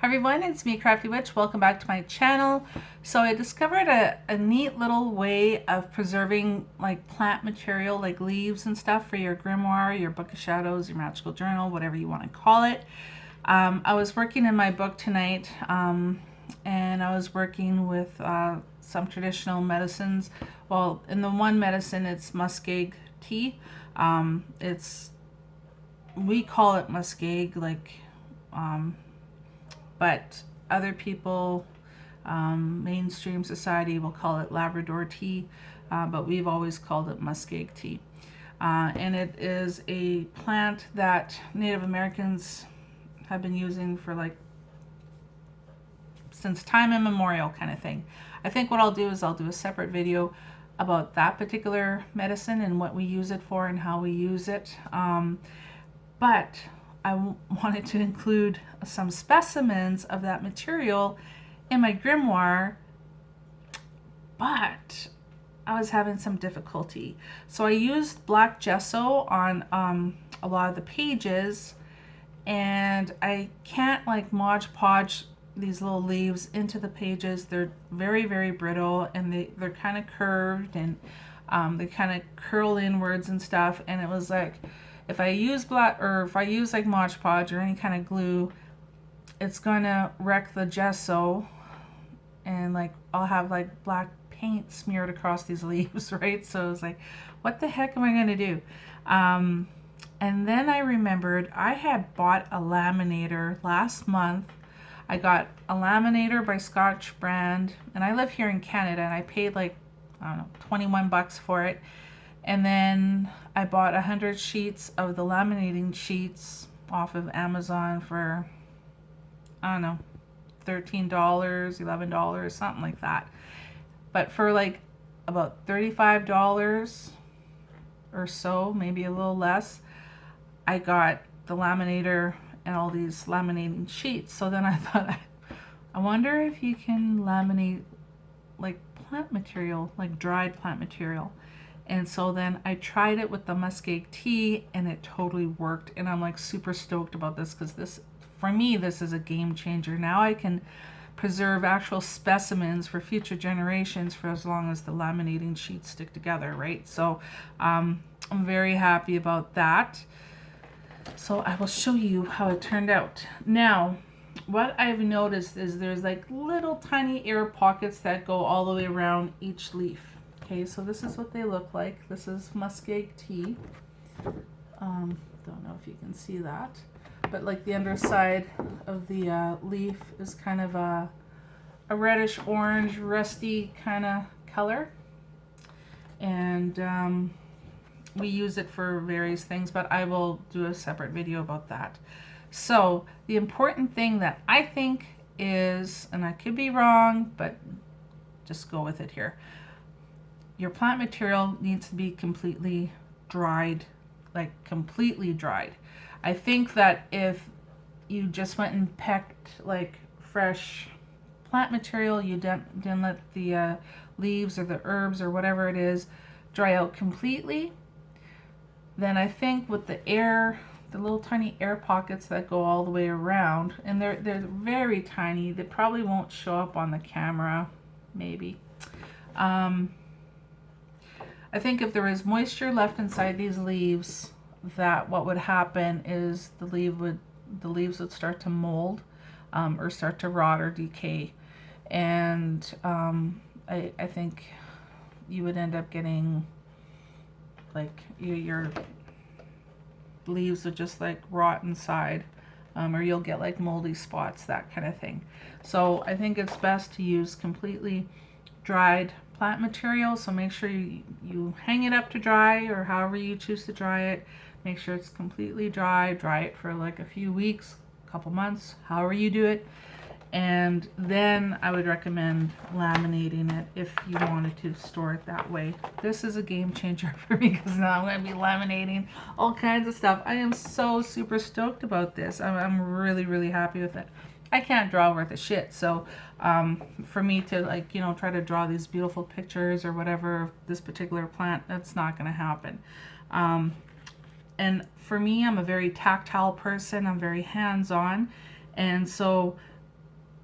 Hi everyone, it's me, Crafty Witch. Welcome back to my channel. So I discovered a neat little way of preserving like plant material, like leaves and stuff for your grimoire, your book of shadows, your magical journal, whatever you want to call it. I was working in my book tonight and I was working with some traditional medicines. Well, in the one medicine, it's muskeg tea. We call it muskeg, but other people, mainstream society will call it Labrador tea, but we've always called it muskeg tea. And it is a plant that Native Americans have been using for since time immemorial kind of thing. I think what I'll do is I'll do a separate video about that particular medicine and what we use it for and how we use it. But I wanted to include some specimens of that material in my grimoire, but I was having some difficulty. So I used black gesso on a lot of the pages, and I can't Mod Podge these little leaves into the pages. They're very, very brittle, and they're kind of curved, and they kind of curl inwards and stuff, and it was like, if I use Mod Podge or any kind of glue, it's gonna wreck the gesso, and I'll have black paint smeared across these leaves, right? So I was like, what the heck am I gonna do? And then I remembered I had bought a laminator last month. I got a laminator by Scotch Brand, and I live here in Canada, and I paid I don't know, 21 bucks for it. And then I bought 100 sheets of the laminating sheets off of Amazon for, I don't know, $13, $11, something like that. But for about $35 or so, maybe a little less, I got the laminator and all these laminating sheets. So then I thought, I wonder if you can laminate plant material, dried plant material. And so then I tried it with the muskeg tea, and it totally worked. And I'm super stoked about this, because this, for me, this is a game changer. Now I can preserve actual specimens for future generations for as long as the laminating sheets stick together, right? So I'm very happy about that. So I will show you how it turned out. Now, what I've noticed is there's little tiny air pockets that go all the way around each leaf. Okay, so this is what they look like. This is muskeg tea. Don't know if you can see that, but the underside of the leaf is kind of a reddish orange, rusty kind of color, and we use it for various things, but I will do a separate video about that. So the important thing that I think is, and I could be wrong, but just go with it here, your plant material needs to be completely dried, completely dried. I think that if you just went and pecked fresh plant material, you didn't let the leaves or the herbs or whatever it is dry out completely, then I think with the air, the little tiny air pockets that go all the way around, and they're very tiny, they probably won't show up on the camera, maybe. I think if there is moisture left inside these leaves, that what would happen is the leaves would start to mold, or start to rot or decay, and I think you would end up getting your leaves would just rot inside, or you'll get moldy spots, that kind of thing. So I think it's best to use completely dried plant material. So make sure you hang it up to dry, or however you choose to dry it. Make sure it's completely dry. Dry it for a few weeks, a couple months, however you do it. And then I would recommend laminating it if you wanted to store it that way. This is a game changer for me, because now I'm going to be laminating all kinds of stuff. I am so super stoked about this. I'm really, really happy with it. I can't draw worth a shit, so for me to try to draw these beautiful pictures or whatever of this particular plant, that's not going to happen. And for me, I'm a very tactile person. I'm very hands-on, and so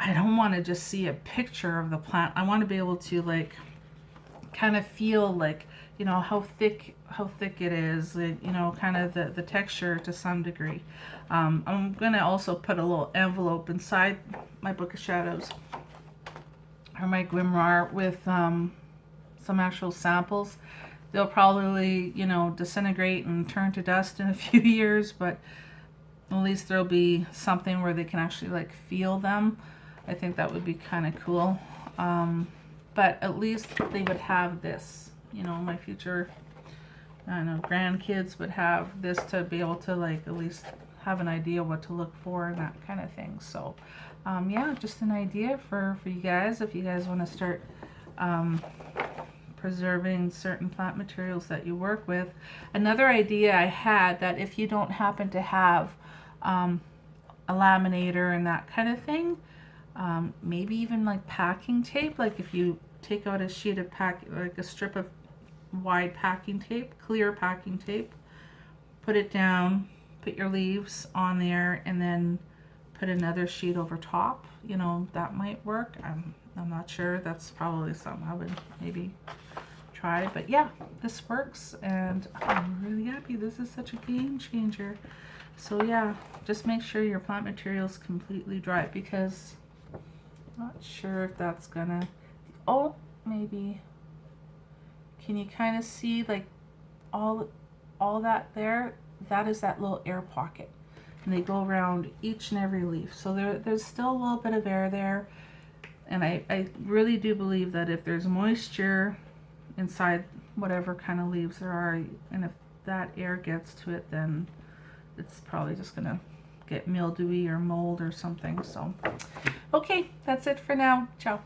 I don't want to just see a picture of the plant. I want to be able to like kind of feel like, you know, how thick it is, you know, kind of the texture to some degree. I'm going to also put a little envelope inside my Book of Shadows or my Grimoire with some actual samples. They'll probably, you know, disintegrate and turn to dust in a few years, but at least there'll be something where they can actually like feel them. I think that would be kind of cool. But at least they would have this, you know, my future, I don't know, grandkids would have this to be able to like at least have an idea what to look for and that kind of thing. So yeah, just an idea for you guys if you guys want to start preserving certain plant materials that you work with. Another idea I had, that if you don't happen to have a laminator and that kind of thing, maybe even like packing tape, like if you take out a sheet of like a strip of wide packing tape, clear packing tape, put it down, put your leaves on there, and then put another sheet over top, you know, that might work. I'm not sure. That's probably something I would maybe try, but yeah, this works and I'm really happy. This is such a game changer. So yeah, just make sure your plant material is completely dry, because I'm not sure if that's gonna, oh, maybe, can you kind of see like all that there? That is that little air pocket, and they go around each and every leaf. So there's still a little bit of air there, and I really do believe that if there's moisture inside whatever kind of leaves there are, and if that air gets to it, then it's probably just gonna get mildewy or mold or something. So okay, that's it for now. Ciao.